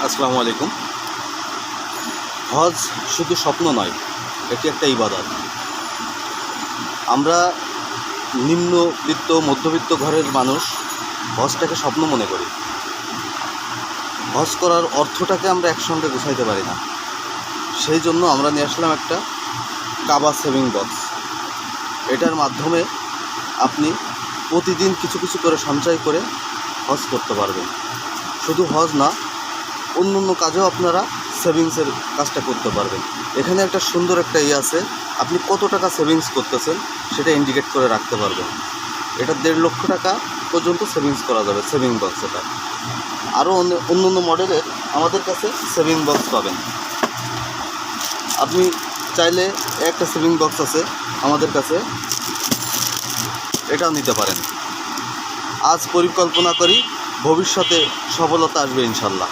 আসসালামু আলাইকুম। হজ শুধু স্বপ্ন নয়, এটি একটা ইবাদত। আমরা নিম্নবিত্ত মধ্যবিত্ত ঘরের মানুষ হজটাকে স্বপ্ন মনে করি। হজ করার অর্থটাকে আমরা একসঙ্গে গুছাইতে পারি না। সেই জন্য আমরা নিয়ে আসলাম একটা কাবা সেভিং বক্স। এটার মাধ্যমে আপনি প্রতিদিন কিছু কিছু করে সঞ্চয় করে হজ করতে পারবেন। শুধু হজ না, অন্য অন্য কাজেও আপনারা সেভিংসের কাজটা করতে পারবেন। এখানে একটা সুন্দর একটা আছে, আপনি কত টাকা সেভিংস করতেছেন সেটা ইন্ডিকেট করে রাখতে পারবেন। এটা 1.5 লক্ষ টাকা পর্যন্ত সেভিংস করা যাবে সেভিং বক্স। এটা আরও অন্য অন্য মডেলের আমাদের কাছে সেভিং বক্স পাবেন। আপনি চাইলে একটা সেভিং বক্স আছে আমাদের কাছে, এটাও নিতে পারেন। আজ পরিকল্পনা করি, ভবিষ্যতে সফলতা আসবে ইনশাল্লাহ।